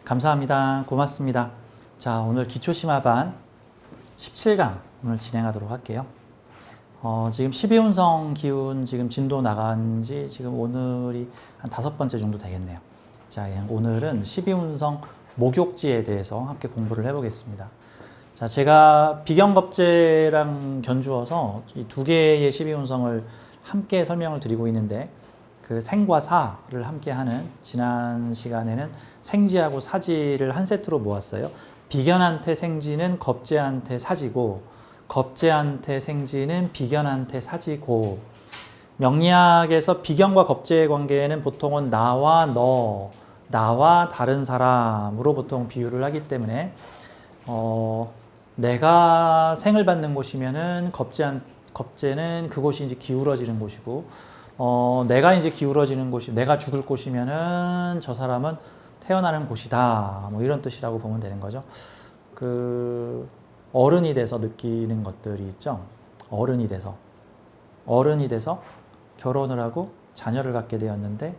감사합니다. 고맙습니다. 자, 오늘 기초심화반 17강 오늘 진행하도록 할게요. 지금 12운성 기운 지금 진도 나간 지 지금 오늘이 한 5번째 정도 되겠네요. 자, 오늘은 12운성 목욕지에 대해서 함께 공부를 해보겠습니다. 자, 제가 비경겁제랑 견주어서 이 두 개의 12운성을 함께 설명을 드리고 있는데 그 생과 사를 함께 하는 지난 시간에는 생지하고 사지를 한 세트로 모았어요. 비견한테 생지는 겁제한테 사지고 겁제한테 생지는 비견한테 사지고 명리학에서 비견과 겁제의 관계는 보통은 나와 너, 나와 다른 사람으로 보통 비유를 하기 때문에 내가 생을 받는 곳이면은 겁제는 그곳이 이제 기울어지는 곳이고 내가 이제 기울어지는 곳이 내가 죽을 곳이면은 저 사람은 태어나는 곳이다. 뭐 이런 뜻이라고 보면 되는 거죠. 그 어른이 돼서 느끼는 것들이 있죠. 어른이 돼서 결혼을 하고 자녀를 갖게 되었는데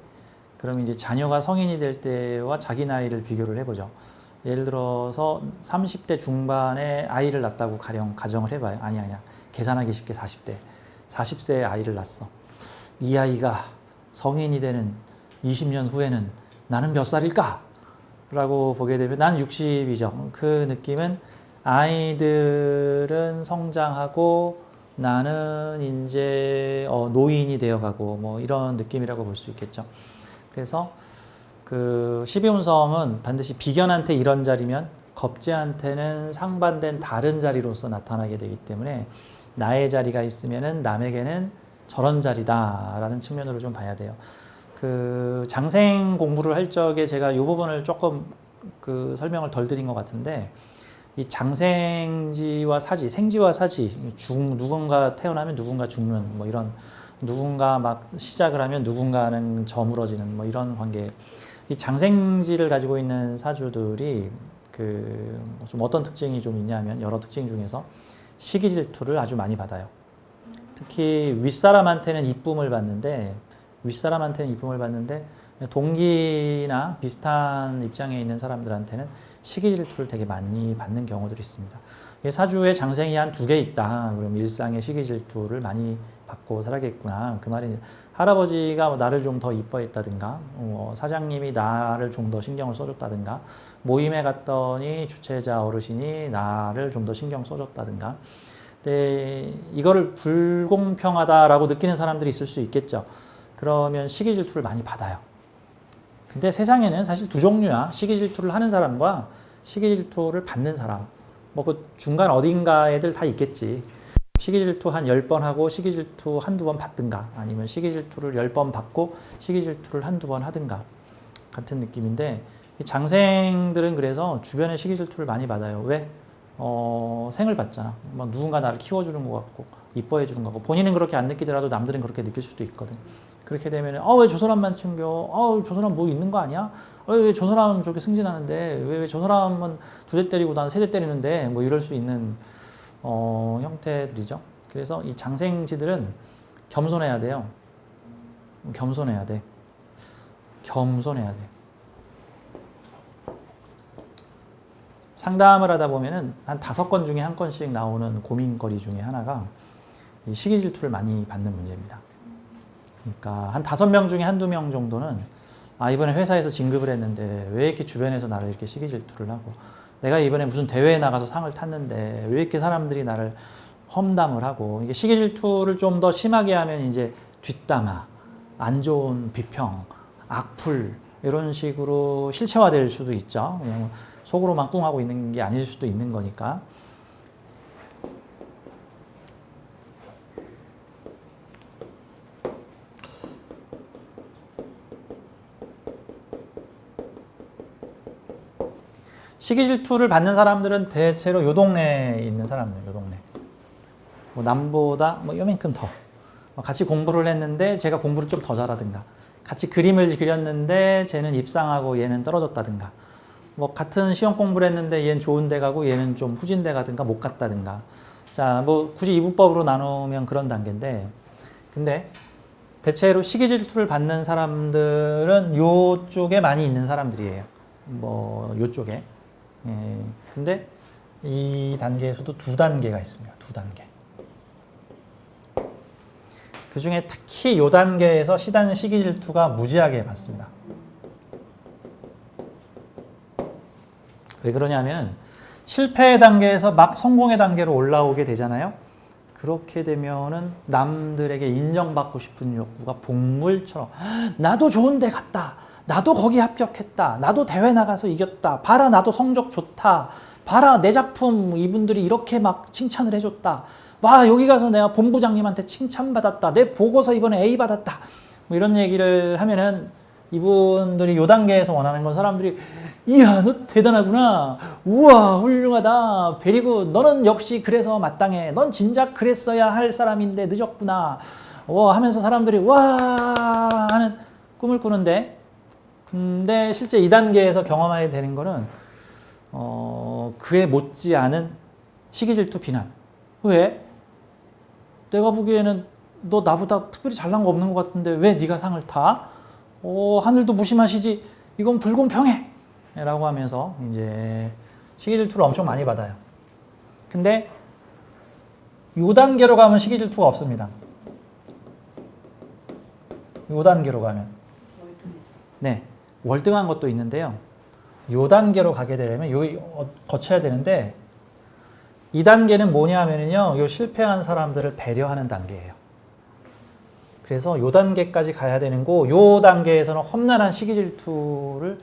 그럼 이제 자녀가 성인이 될 때와 자기 나이를 비교를 해보죠. 예를 들어서 30대 중반에 아이를 낳았다고 가정을 해봐요. 아니야. 계산하기 쉽게 40세에 아이를 낳았어. 이 아이가 성인이 되는 20년 후에는 나는 몇 살일까? 라고 보게 되면 난 60이죠. 그 느낌은 아이들은 성장하고 나는 이제 노인이 되어가고 뭐 이런 느낌이라고 볼 수 있겠죠. 그래서 그 12운성은 반드시 비견한테 이런 자리면 겁제한테는 상반된 다른 자리로서 나타나게 되기 때문에 나의 자리가 있으면은 남에게는 저런 자리다라는 측면으로 좀 봐야 돼요. 그 장생 공부를 할 적에 제가 이 부분을 조금 그 설명을 덜 드린 것 같은데 이 장생지와 사지, 생지와 사지, 누군가 태어나면 누군가 죽는 뭐 이런 누군가 막 시작을 하면 누군가는 저물어지는 뭐 이런 관계. 이 장생지를 가지고 있는 사주들이 그 좀 어떤 특징이 좀 있냐면 여러 특징 중에서 시기 질투를 아주 많이 받아요. 특히 윗사람한테는 이쁨을 받는데 동기나 비슷한 입장에 있는 사람들한테는 시기 질투를 되게 많이 받는 경우들이 있습니다. 사주에 장생이 한 2개 있다. 그럼 일상에 시기 질투를 많이 받고 살아겠구나. 그 말이 할아버지가 나를 좀 더 이뻐했다든가 사장님이 나를 좀 더 신경을 써줬다든가 모임에 갔더니 주최자 어르신이 나를 좀 더 신경 써줬다든가 근데 이거를 불공평하다라고 느끼는 사람들이 있을 수 있겠죠. 그러면 시기 질투를 많이 받아요. 근데 세상에는 사실 두 종류야. 시기 질투를 하는 사람과 시기 질투를 받는 사람. 뭐 그 중간 어딘가에들 다 있겠지. 시기 질투 한 10번 하고 시기 질투 한두 번 받든가 아니면 시기 질투를 10번 받고 시기 질투를 한두 번 하든가 같은 느낌인데 장생들은 그래서 주변에 시기 질투를 많이 받아요. 왜? 생을 받잖아. 막 누군가 나를 키워주는 것 같고 이뻐해 주는 것 같고 본인은 그렇게 안 느끼더라도 남들은 그렇게 느낄 수도 있거든. 그렇게 되면 왜 저 사람만 챙겨? 저 사람 뭐 있는 거 아니야? 왜 저 사람은 저렇게 승진하는데 왜 저 사람은 2대 때리고 난 3대 때리는데 뭐 이럴 수 있는 형태들이죠. 그래서 이 장생지들은 겸손해야 돼요. 겸손해야 돼. 상담을 하다 보면은 한 5건 중에 1건씩 나오는 고민거리 중에 하나가 이 시기 질투를 많이 받는 문제입니다. 그러니까 한 5명 중에 한두 명 정도는 이번에 회사에서 진급을 했는데 왜 이렇게 주변에서 나를 이렇게 시기 질투를 하고 내가 이번에 무슨 대회에 나가서 상을 탔는데 왜 이렇게 사람들이 나를 험담을 하고 이게 시기 질투를 좀 더 심하게 하면 이제 뒷담화, 안 좋은 비평, 악플 이런 식으로 실체화될 수도 있죠. 그냥 속으로만 꿍하고 있는 게 아닐 수도 있는 거니까. 시기 질투를 받는 사람들은 대체로 요 동네에 있는 사람들, 요 동네. 뭐 남보다 뭐 요만큼 더. 같이 공부를 했는데 제가 공부를 좀 더 잘하든가. 같이 그림을 그렸는데 쟤는 입상하고 얘는 떨어졌다든가. 뭐 같은 시험 공부를 했는데 얘는 좋은 데 가고 얘는 좀 후진 데 가든가 못 갔다든가. 자, 뭐 굳이 이분법으로 나누면 그런 단계인데, 근데 대체로 시기 질투를 받는 사람들은 요쪽에 많이 있는 사람들이에요. 뭐 요쪽에. 예. 근데 이 단계에서도 두 단계가 있습니다. 두 단계. 그 중에 특히 요 단계에서 시기 질투가 무지하게 받습니다. 왜 그러냐면 실패의 단계에서 막 성공의 단계로 올라오게 되잖아요. 그렇게 되면은 남들에게 인정받고 싶은 욕구가 복물처럼 나도 좋은 데 갔다. 나도 거기 합격했다. 나도 대회 나가서 이겼다. 봐라 나도 성적 좋다. 봐라 내 작품 이분들이 이렇게 막 칭찬을 해줬다. 와 여기 가서 내가 본부장님한테 칭찬받았다. 내 보고서 이번에 A 받았다. 뭐 이런 얘기를 하면은 이분들이 요 단계에서 원하는 건 사람들이 이야 너 대단하구나. 우와 훌륭하다. 베리굿. 너는 역시 그래서 마땅해. 넌 진작 그랬어야 할 사람인데 늦었구나. 하면서 사람들이 와 하는 꿈을 꾸는데, 근데 실제 2단계에서 경험하게 되는 거는 그에 못지않은 시기질투 비난. 왜? 내가 보기에는 너 나보다 특별히 잘난 거 없는 것 같은데 왜 네가 상을 타? 하늘도 무심하시지. 이건 불공평해. 라고 하면서 이제 시기질투를 엄청 많이 받아요. 근데 요 단계로 가면 시기질투가 없습니다. 요 단계로 가면. 네. 월등한 것도 있는데요. 요 단계로 가게 되려면 거쳐야 되는데, 이 단계는 뭐냐면요. 요 실패한 사람들을 배려하는 단계예요. 그래서 요 단계까지 가야 되는 거, 요 단계에서는 험난한 시기 질투를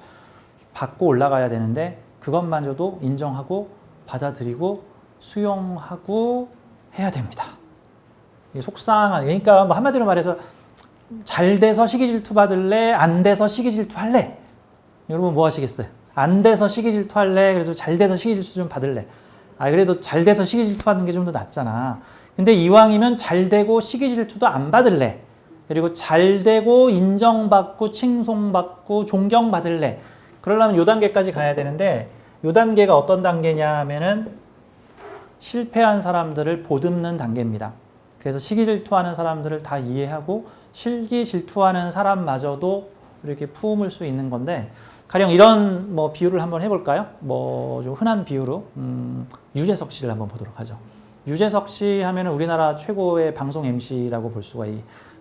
받고 올라가야 되는데, 그것마저도 인정하고 받아들이고 수용하고 해야 됩니다. 속상한, 그러니까 뭐 한마디로 말해서 잘 돼서 시기 질투 받을래? 안 돼서 시기 질투 할래? 여러분 뭐 하시겠어요? 안 돼서 시기 질투 할래? 그래서 잘 돼서 시기 질투 좀 받을래? 그래도 잘 돼서 시기 질투 받는 게 좀 더 낫잖아. 근데 이왕이면 잘 되고 시기 질투도 안 받을래? 그리고 잘 되고 인정받고 칭송받고 존경받을래? 그러려면 요 단계까지 가야 되는데, 요 단계가 어떤 단계냐면은 실패한 사람들을 보듬는 단계입니다. 그래서 시기 질투하는 사람들을 다 이해하고 실기 질투하는 사람마저도 이렇게 품을 수 있는 건데, 가령 이런 뭐 비유를 한번 해볼까요? 뭐 좀 흔한 비유로 유재석 씨를 한번 보도록 하죠. 유재석 씨 하면은 우리나라 최고의 방송 MC라고 볼 수가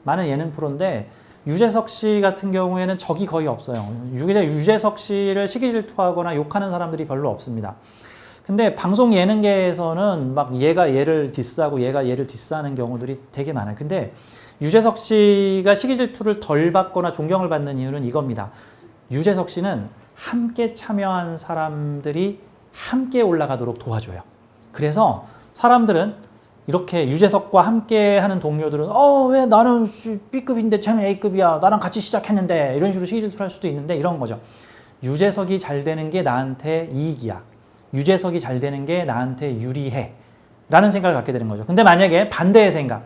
많은 예능 프로인데, 유재석 씨 같은 경우에는 적이 거의 없어요. 유재석 씨를 시기 질투하거나 욕하는 사람들이 별로 없습니다. 근데 방송 예능계에서는 막 얘가 얘를 디스하고 얘가 얘를 디스하는 경우들이 되게 많아요. 근데 유재석 씨가 시기 질투를 덜 받거나 존경을 받는 이유는 이겁니다. 유재석 씨는 함께 참여한 사람들이 함께 올라가도록 도와줘요. 그래서 사람들은 이렇게 유재석과 함께 하는 동료들은 왜 나는 B급인데 쟤는 A급이야. 나랑 같이 시작했는데. 이런 식으로 시기 질투를 할 수도 있는데, 이런 거죠. 유재석이 잘 되는 게 나한테 이익이야. 유재석이 잘 되는 게 나한테 유리해. 라는 생각을 갖게 되는 거죠. 근데 만약에 반대의 생각.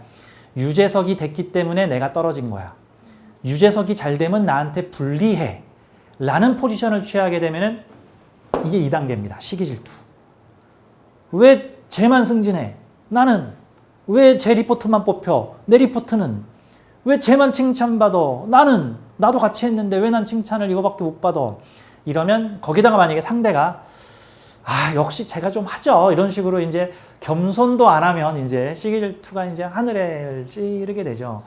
유재석이 됐기 때문에 내가 떨어진 거야. 유재석이 잘 되면 나한테 불리해. 라는 포지션을 취하게 되면은 이게 2단계입니다. 시기 질투. 왜 쟤만 승진해? 나는 왜 제 리포트만 뽑혀? 내 리포트는 왜 쟤만 칭찬받아? 나도 같이 했는데 왜 난 칭찬을 이거밖에 못 받아? 이러면 거기다가 만약에 상대가 역시 제가 좀 하죠. 이런 식으로 이제 겸손도 안 하면 이제 시기 질투가 이제 하늘을 찌르게 되죠.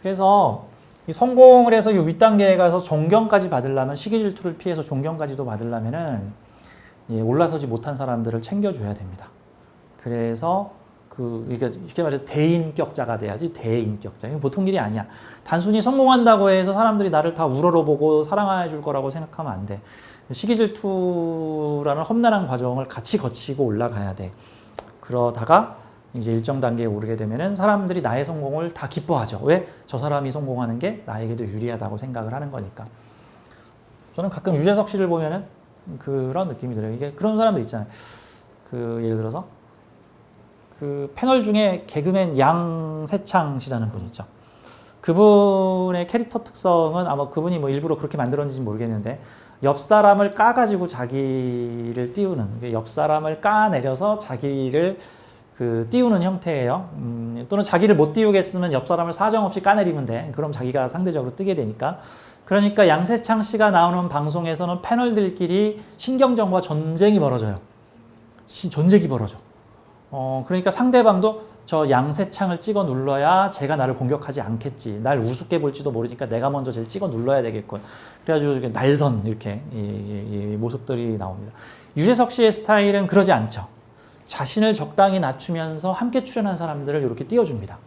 그래서 이 성공을 해서 이 윗단계에 가서 존경까지 받으려면, 시기 질투를 피해서 존경까지도 받으려면은 올라서지 못한 사람들을 챙겨줘야 됩니다. 그래서 그러니까 쉽게 말해서 대인격자가 돼야지. 대인격자. 이거 보통 일이 아니야. 단순히 성공한다고 해서 사람들이 나를 다 우러러보고 사랑해 줄 거라고 생각하면 안 돼. 시기 질투라는 험난한 과정을 같이 거치고 올라가야 돼. 그러다가 이제 일정 단계에 오르게 되면은 사람들이 나의 성공을 다 기뻐하죠. 왜? 저 사람이 성공하는 게 나에게도 유리하다고 생각을 하는 거니까. 저는 가끔 유재석 씨를 보면은 그런 느낌이 들어요. 이게 그런 사람들 있잖아요. 예를 들어서 패널 중에 개그맨 양세창 씨라는 분이 있죠. 그분의 캐릭터 특성은 아마 그분이 뭐 일부러 그렇게 만들었는지 모르겠는데, 옆 사람을 까가지고 자기를 띄우는, 옆 사람을 까내려서 자기를 그 띄우는 형태예요. 또는 자기를 못 띄우겠으면 옆 사람을 사정없이 까내리면 돼. 그럼 자기가 상대적으로 뜨게 되니까. 그러니까 양세창 씨가 나오는 방송에서는 패널들끼리 신경전과 전쟁이 벌어져요. 전쟁이 벌어져. 그러니까 상대방도 저 양세창을 찍어 눌러야 제가 나를 공격하지 않겠지. 날 우습게 볼지도 모르니까 내가 먼저 제일 찍어 눌러야 되겠군. 그래가지고 날선 이렇게 이 모습들이 나옵니다. 유재석 씨의 스타일은 그러지 않죠. 자신을 적당히 낮추면서 함께 출연한 사람들을 이렇게 띄워줍니다.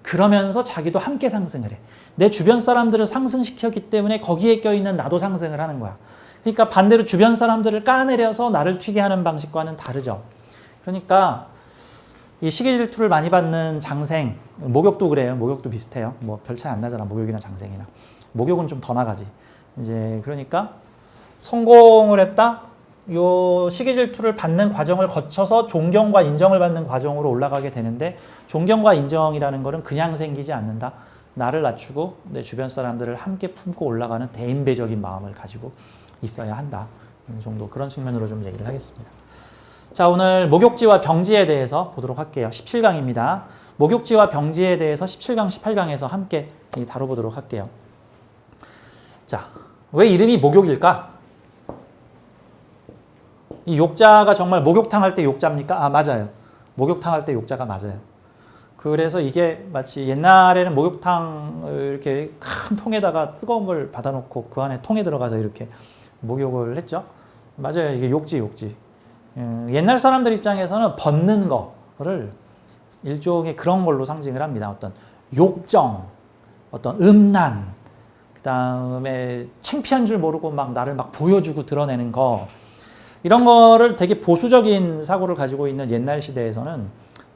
그러면서 자기도 함께 상승을 해. 내 주변 사람들을 상승시켰기 때문에 거기에 껴있는 나도 상승을 하는 거야. 그러니까 반대로 주변 사람들을 까내려서 나를 튀게 하는 방식과는 다르죠. 그러니까 이 시기 질투를 많이 받는 장생, 목욕도 그래요. 목욕도 비슷해요. 뭐 별 차이 안 나잖아. 목욕이나 장생이나. 목욕은 좀 더 나가지. 이제 그러니까 성공을 했다. 요 시기 질투를 받는 과정을 거쳐서 존경과 인정을 받는 과정으로 올라가게 되는데 존경과 인정이라는 것은 그냥 생기지 않는다. 나를 낮추고 내 주변 사람들을 함께 품고 올라가는 대인배적인 마음을 가지고 있어야 한다. 이 정도 그런 측면으로 좀 얘기를 하겠습니다. 자, 오늘 목욕지와 병지에 대해서 보도록 할게요. 17강입니다. 목욕지와 병지에 대해서 17강, 18강에서 함께 다뤄보도록 할게요. 자, 왜 이름이 목욕일까? 이 욕자가 정말 목욕탕 할 때 욕자입니까? 아, 맞아요. 목욕탕 할 때 욕자가 맞아요. 그래서 이게 마치 옛날에는 목욕탕을 이렇게 큰 통에다가 뜨거운 물 받아놓고 그 안에 통에 들어가서 이렇게 목욕을 했죠. 맞아요. 이게 욕지. 옛날 사람들 입장에서는 벗는 거를 일종의 그런 걸로 상징을 합니다. 어떤 욕정, 어떤 음란, 그 다음에 창피한 줄 모르고 막 나를 막 보여주고 드러내는 거, 이런 거를 되게 보수적인 사고를 가지고 있는 옛날 시대에서는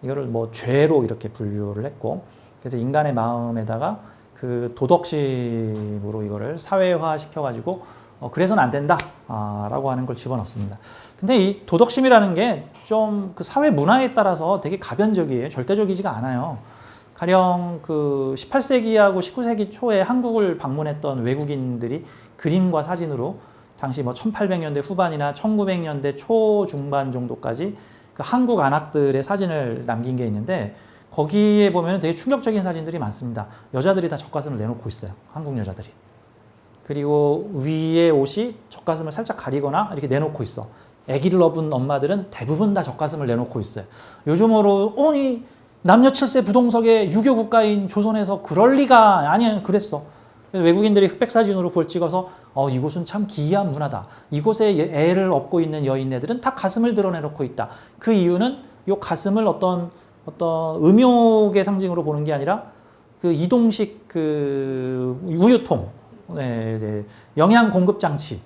이거를 뭐 죄로 이렇게 분류를 했고, 그래서 인간의 마음에다가 그 도덕심으로 이거를 사회화 시켜가지고 그래서는 안 된다 라고 하는 걸 집어넣습니다. 근데 이 도덕심이라는 게 좀 그 사회 문화에 따라서 되게 가변적이에요. 절대적이지가 않아요. 가령 그 18세기하고 19세기 초에 한국을 방문했던 외국인들이 그림과 사진으로 당시 뭐 1800년대 후반이나 1900년대 초 중반 정도까지 그 한국 안악들의 사진을 남긴 게 있는데 거기에 보면 되게 충격적인 사진들이 많습니다. 여자들이 다 젖가슴을 내놓고 있어요. 한국 여자들이. 그리고 위에 옷이 젖가슴을 살짝 가리거나 이렇게 내놓고 있어. 아기를 업은 엄마들은 대부분 다 젖가슴을 내놓고 있어요. 요즘으로 이 남녀 7세 부동석의 유교 국가인 조선에서 그럴 리가 아니야. 그랬어. 외국인들이 흑백 사진으로 그걸 찍어서 이곳은 참 기이한 문화다. 이곳에 애를 업고 있는 여인네들은 다 가슴을 드러내놓고 있다. 그 이유는 이 가슴을 어떤 음욕의 상징으로 보는 게 아니라 그 이동식 그 우유통, 영양 공급 장치,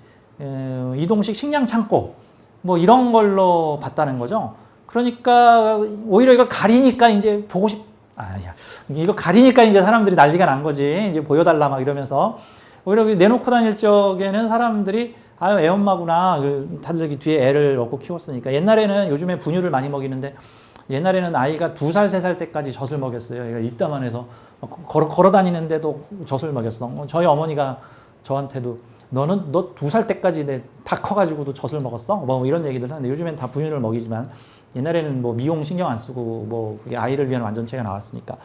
이동식 식량 창고 뭐 이런 걸로 봤다는 거죠. 그러니까 오히려 이걸 가리니까 이제 보고 이거 가리니까 이제 사람들이 난리가 난 거지. 이제 보여달라 막 이러면서 오히려 내놓고 다닐 적에는 사람들이 애 엄마구나. 다들 여기 뒤에 애를 얻고 키웠으니까. 옛날에는 요즘에 분유를 많이 먹이는데 옛날에는 아이가 2살, 3살 때까지 젖을 먹였어요. 얘가 이따만 해서 걸어 다니는데도 젖을 먹였어. 저희 어머니가 저한테도 너 2살 때까지 다 커가지고도 젖을 먹었어? 뭐 이런 얘기들 하는데 요즘엔 다 분유를 먹이지만 옛날에는 뭐 미용 신경 안 쓰고 뭐 그게 아이를 위한 완전체가 나왔으니까.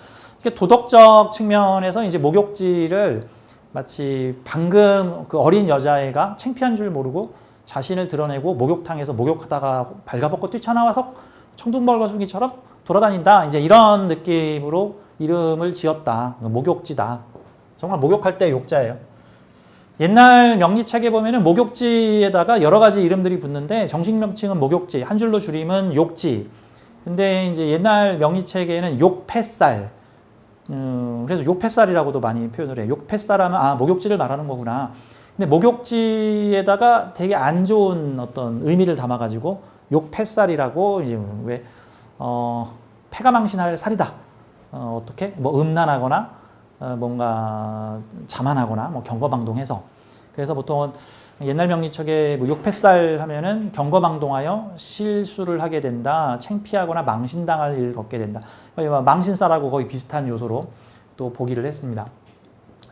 도덕적 측면에서 이제 목욕지를 마치 방금 그 어린 여자애가 창피한 줄 모르고 자신을 드러내고 목욕탕에서 목욕하다가 발가벗고 뛰쳐나와서 청둥벌거숭이처럼 돌아다닌다. 이제 이런 느낌으로 이름을 지었다. 목욕지다. 정말 목욕할 때 욕자예요. 옛날 명리책에 보면은 목욕지에다가 여러 가지 이름들이 붙는데 정식 명칭은 목욕지, 한 줄로 줄이면 욕지. 근데 이제 옛날 명리책에는 욕패살. 그래서 욕패살이라고도 많이 표현을 해요. 욕패살하면 목욕지를 말하는 거구나. 근데 목욕지에다가 되게 안 좋은 어떤 의미를 담아가지고 욕패살이라고 이제 왜 패가 망신할 살이다. 어떻게 뭐 음란하거나 뭔가 자만하거나 뭐 경거방동해서. 그래서 보통은 옛날 명리책에 뭐 욕패살 하면은 경거방동하여 실수를 하게 된다, 창피하거나 망신당할 일을 겪게 된다. 망신살하고 거의 비슷한 요소로 또 보기를 했습니다.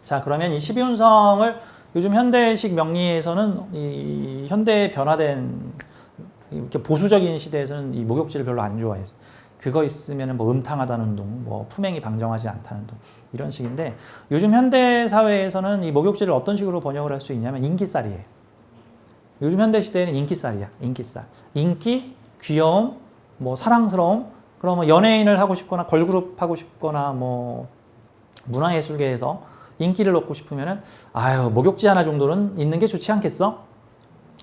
자, 그러면 이 12운성을 요즘 현대식 명리에서는 이 현대 변화된 이렇게 보수적인 시대에서는 이 목욕지를 별로 안 좋아해요. 그거 있으면 뭐 음탕하다는 둥, 뭐 품행이 방정하지 않다는 둥 이런 식인데 요즘 현대 사회에서는 이 목욕지를 어떤 식으로 번역을 할 수 있냐면 인기살이에요. 요즘 현대 시대에는 인기살이야. 인기살. 인기, 귀여움, 뭐 사랑스러움. 그러면 연예인을 하고 싶거나 걸그룹 하고 싶거나 뭐 문화예술계에서 인기를 얻고 싶으면은 아유 목욕지 하나 정도는 있는 게 좋지 않겠어?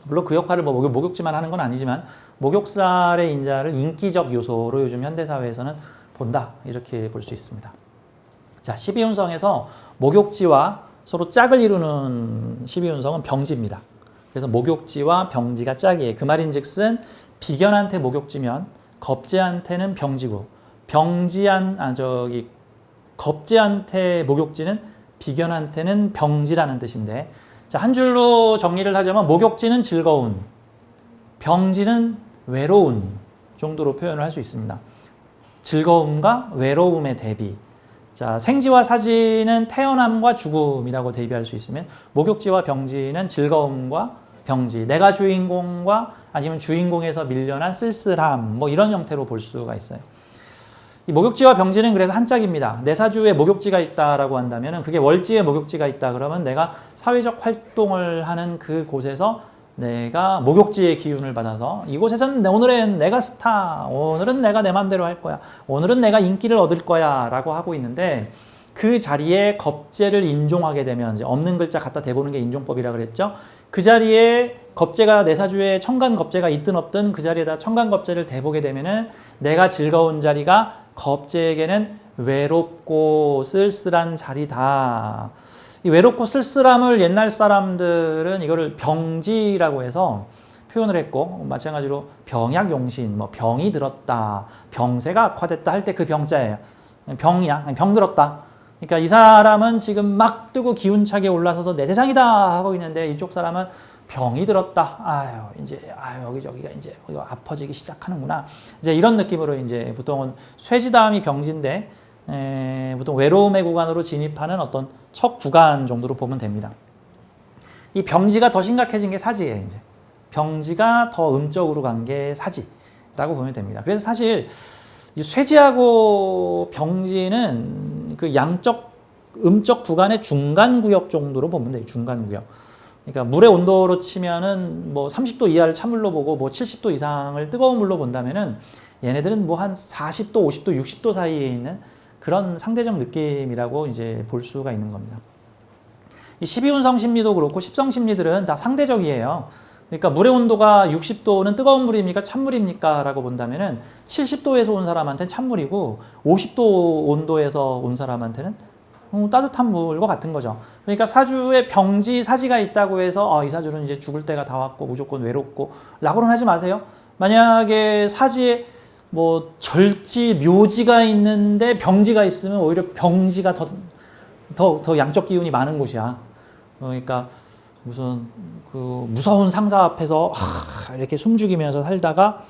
물론 그 역할을 뭐 목욕지만 하는 건 아니지만 목욕살의 인자를 인기적 요소로 요즘 현대 사회에서는 본다 이렇게 볼 수 있습니다. 자, 12운성에서 목욕지와 서로 짝을 이루는 12운성은 병지입니다. 그래서 목욕지와 병지가 짝이에요. 그 말인즉슨 비견한테 목욕지면 겁재한테는 병지고 겁재한테 목욕지는 비견한테는 병지라는 뜻인데 자, 한 줄로 정리를 하자면 목욕지는 즐거운, 병지는 외로운 정도로 표현을 할 수 있습니다. 즐거움과 외로움의 대비. 자, 생지와 사지는 태어남과 죽음이라고 대비할 수 있으면 목욕지와 병지는 즐거움과 병지, 내가 주인공과 아니면 주인공에서 밀려난 쓸쓸함 뭐 이런 형태로 볼 수가 있어요. 이 목욕지와 병지는 그래서 한 짝입니다. 내 사주에 목욕지가 있다라고 한다면 그게 월지에 목욕지가 있다 그러면 내가 사회적 활동을 하는 그곳에서 내가 목욕지의 기운을 받아서 이곳에서는 오늘은 내가 스타, 오늘은 내가 내 맘대로 할 거야, 오늘은 내가 인기를 얻을 거야 라고 하고 있는데 그 자리에 겁재를 인종하게 되면 이제 없는 글자 갖다 대보는 게 인종법이라 그랬죠. 그 자리에 겁재가 내 사주에 천간 겁재가 있든 없든 그 자리에다 천간 겁재를 대보게 되면은 내가 즐거운 자리가 겁재에게는 외롭고 쓸쓸한 자리다. 이 외롭고 쓸쓸함을 옛날 사람들은 이거를 병지라고 해서 표현을 했고 마찬가지로 병약용신, 뭐 병이 들었다, 병세가 악화됐다 할 때 그 병자예요. 병이야, 병 들었다. 그러니까 이 사람은 지금 막 뜨고 기운차게 올라서서 내 세상이다 하고 있는데 이쪽 사람은 병이 들었다. 여기저기가 이제 아파지기 시작하는구나. 이제 이런 느낌으로 이제 보통은 쇠지 다음이 병지인데 보통 외로움의 구간으로 진입하는 어떤 첫 구간 정도로 보면 됩니다. 이 병지가 더 심각해진 게 사지예요. 이제 병지가 더 음적으로 간 게 사지라고 보면 됩니다. 그래서 사실 이 쇠지하고 병지는 그 양적 음적 구간의 중간 구역 정도로 보면 돼요. 중간 구역. 그러니까 물의 온도로 치면은 뭐 30도 이하를 찬물로 보고 뭐 70도 이상을 뜨거운 물로 본다면은 얘네들은 뭐 한 40도, 50도, 60도 사이에 있는 그런 상대적 느낌이라고 이제 볼 수가 있는 겁니다. 이 12운성 심리도 그렇고 10성 심리들은 다 상대적이에요. 그러니까 물의 온도가 60도는 뜨거운 물입니까? 찬물입니까? 라고 본다면은 70도에서 온 사람한테는 찬물이고 50도 온도에서 온 사람한테는 따뜻한 물과 같은 거죠. 그러니까 사주에 병지, 사지가 있다고 해서 이 사주는 이제 죽을 때가 다 왔고 무조건 외롭고 라고는 하지 마세요. 만약에 사지에 뭐 절지, 묘지가 있는데 병지가 있으면 오히려 병지가 더 양적 기운이 많은 곳이야. 그러니까 무슨 그 무서운 상사 앞에서 이렇게 숨죽이면서 살다가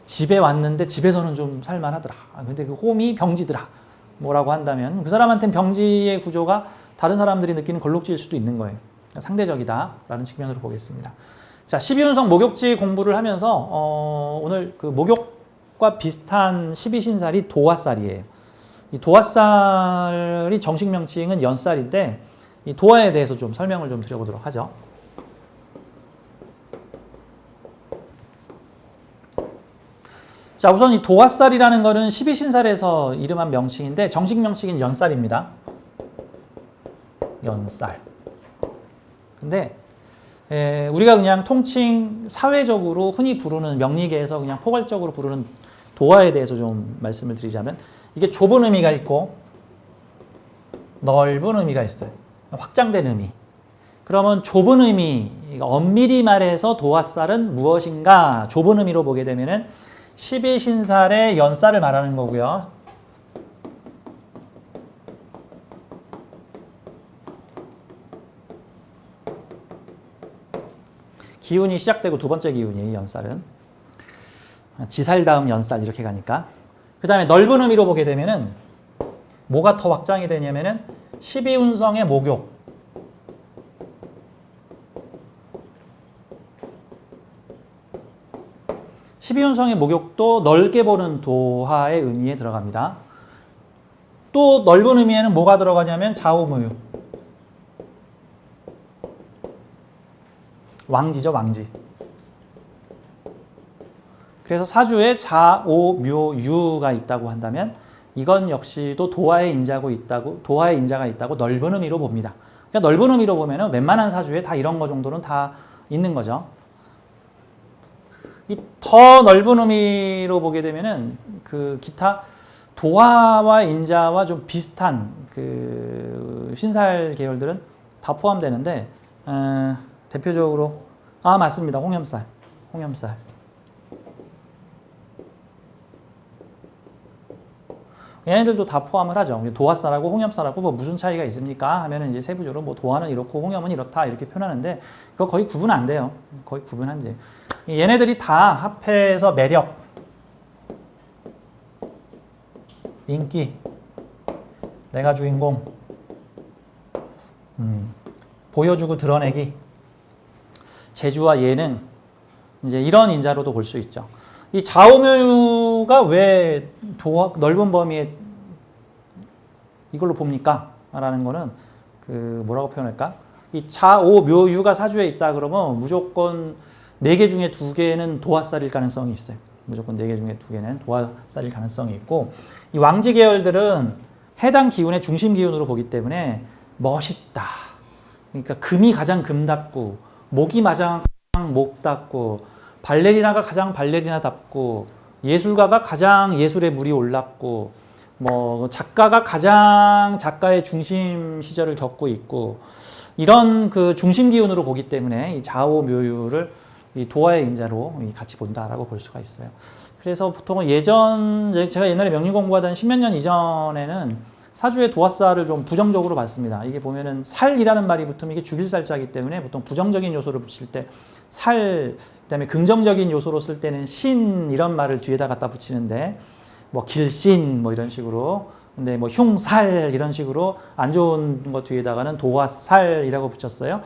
집에 왔는데 집에서는 좀 살만하더라. 근데 그 홈이 병지더라. 뭐라고 한다면 그 사람한테는 병지의 구조가 다른 사람들이 느끼는 걸록지일 수도 있는 거예요. 상대적이다라는 측면으로 보겠습니다. 자, 12운성 목욕지 공부를 하면서 오늘 그 목욕과 비슷한 12신살이 도화살이에요. 이 도화살이 정식 명칭은 연살인데 이 도화에 대해서 좀 설명을 좀 드려보도록 하죠. 자, 우선 이 도화살이라는 거는 12신살에서 이름한 명칭인데 정식 명칭은 연살입니다. 연살. 근데 우리가 그냥 통칭 사회적으로 흔히 부르는 명리계에서 그냥 포괄적으로 부르는 도화에 대해서 좀 말씀을 드리자면 이게 좁은 의미가 있고 넓은 의미가 있어요. 확장된 의미. 그러면 좁은 의미, 엄밀히 말해서 도화살은 무엇인가? 좁은 의미로 보게 되면은 12신살의 연살을 말하는 거고요. 기운이 시작되고 두 번째 기운이에요, 연살은. 지살 다음 연살 이렇게 가니까. 그 다음에 넓은 의미로 보게 되면은 뭐가 더 확장이 되냐면은 12운성의 목욕. 12운성의 목욕도 넓게 보는 도하의 의미에 들어갑니다. 또 넓은 의미에는 뭐가 들어가냐면 좌우무유. 왕지죠, 왕지. 그래서 사주에 좌오묘유가 있다고 한다면 이건 역시도 도화의 인자가 있다고 넓은 의미로 봅니다. 그러니까 넓은 의미로 보면은 웬만한 사주에 다 이런 거 정도는 다 있는 거죠. 이 더 넓은 의미로 보게 되면은 그 기타 도화와 인자와 좀 비슷한 그 신살 계열들은 다 포함되는데 대표적으로 맞습니다. 홍염살. 얘네들도 다 포함을 하죠. 도화살하고 홍염살하고 뭐 무슨 차이가 있습니까? 하면은 이제 세부적으로 뭐 도화는 이렇고 홍염은 이렇다 이렇게 표현하는데 그거 거의 구분 안 돼요. 거의 구분 안 돼요. 얘네들이 다 합해서 매력, 인기, 내가 주인공, 보여주고 드러내기, 재주와 예능, 이제 이런 인자로도 볼 수 있죠. 이 좌우묘유가 왜 넓은 범위에 이걸로 봅니까? 라는 거는 그 뭐라고 표현할까? 이 좌오묘유가 사주에 있다 그러면 무조건 4개 중에 2개는 도화살일 가능성이 있어요. 무조건 4개 중에 2개는 도화살일 가능성이 있고 이 왕지 계열들은 해당 기운의 중심 기운으로 보기 때문에 멋있다. 그러니까 금이 가장 금답고 목이 가장 목답고 발레리나가 가장 발레리나답고 예술가가 가장 예술의 물이 올랐고 뭐 작가가 가장 작가의 중심 시절을 겪고 있고 이런 그 중심 기운으로 보기 때문에 이 좌오묘유를 이 도화의 인자로 같이 본다라고 볼 수가 있어요. 그래서 보통은 제가 옛날에 명리 공부하던 10몇 년 이전에는 사주의 도화살을 좀 부정적으로 봤습니다. 이게 보면은 살이라는 말이 붙으면 이게 죽일 살자이기 때문에 보통 부정적인 요소를 붙일 때 살, 그다음에 긍정적인 요소로 쓸 때는 신 이런 말을 뒤에다 갖다 붙이는데 뭐 길신 뭐 이런 식으로 근데 뭐 흉살 이런 식으로 안 좋은 거 뒤에다가는 도화살이라고 붙였어요.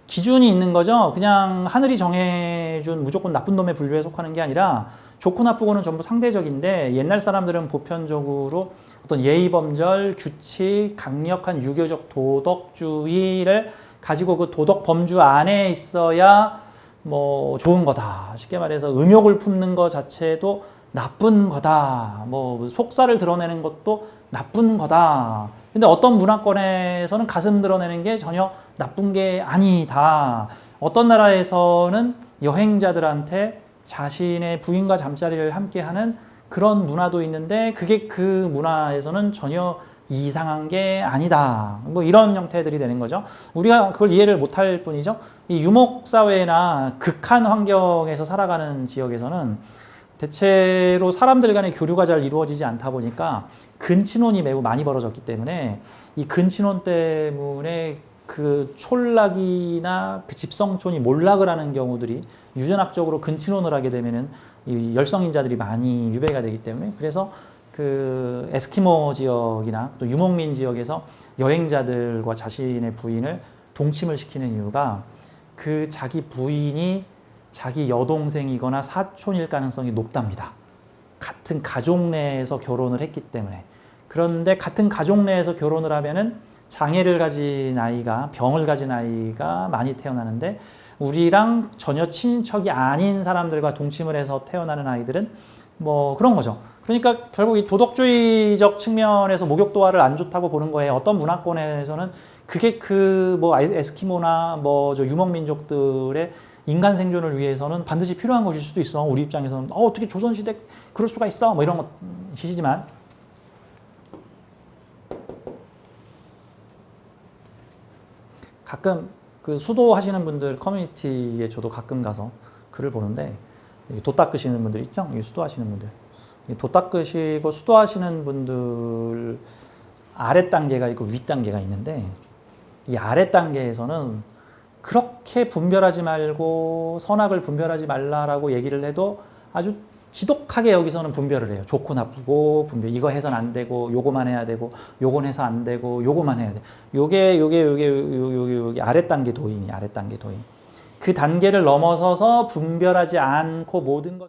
기준이 있는 거죠. 그냥 하늘이 정해준 무조건 나쁜 놈의 분류에 속하는 게 아니라 좋고 나쁘고는 전부 상대적인데 옛날 사람들은 보편적으로 어떤 예의범절, 규칙, 강력한 유교적 도덕주의를 가지고 그 도덕 범주 안에 있어야 뭐 좋은 거다. 쉽게 말해서 음욕을 품는 것 자체도 나쁜 거다. 뭐 속살을 드러내는 것도 나쁜 거다. 근데 어떤 문화권에서는 가슴 드러내는 게 전혀 나쁜 게 아니다. 어떤 나라에서는 여행자들한테 자신의 부인과 잠자리를 함께하는 그런 문화도 있는데 그게 그 문화에서는 전혀 이상한 게 아니다. 뭐 이런 형태들이 되는 거죠. 우리가 그걸 이해를 못할 뿐이죠. 이 유목사회나 극한 환경에서 살아가는 지역에서는 대체로 사람들 간의 교류가 잘 이루어지지 않다 보니까 근친혼이 매우 많이 벌어졌기 때문에 이 근친혼 때문에 그 촌락이나 그 집성촌이 몰락을 하는 경우들이 유전학적으로 근친혼을 하게 되면은 이 열성인자들이 많이 유배가 되기 때문에 그래서 그 에스키모 지역이나 또 유목민 지역에서 여행자들과 자신의 부인을 동침을 시키는 이유가 그 자기 부인이 자기 여동생이거나 사촌일 가능성이 높답니다. 같은 가족 내에서 결혼을 했기 때문에. 그런데 같은 가족 내에서 결혼을 하면은 장애를 가진 아이가, 병을 가진 아이가 많이 태어나는데 우리랑 전혀 친인척이 아닌 사람들과 동침을 해서 태어나는 아이들은 뭐 그런 거죠. 그러니까 결국 이 도덕주의적 측면에서 목욕도화를 안 좋다고 보는 거예요. 어떤 문화권에서는 그게 그 뭐 에스키모나 뭐 저 유목민족들의 인간 생존을 위해서는 반드시 필요한 것일 수도 있어. 우리 입장에서는 어떻게 조선시대 그럴 수가 있어. 뭐 이런 것이지만 가끔 그 수도하시는 분들 커뮤니티에 저도 가끔 가서 글을 보는데 돛 닦으시는 분들 있죠? 수도하시는 분들. 돛 닦으시고 수도하시는 분들 아래 단계가 있고 위 단계가 있는데 이 아래 단계에서는 그렇게 분별하지 말고 선악을 분별하지 말라라고 얘기를 해도 아주 지독하게 여기서는 분별을 해요. 좋고 나쁘고 분별. 이거 해선 안 되고 요거만 해야 되고 요건 해서 안 되고 요거만 해야 돼. 요게 아래 단계 도인이 아래 단계 도인. 그 단계를 넘어서서 분별하지 않고 모든 것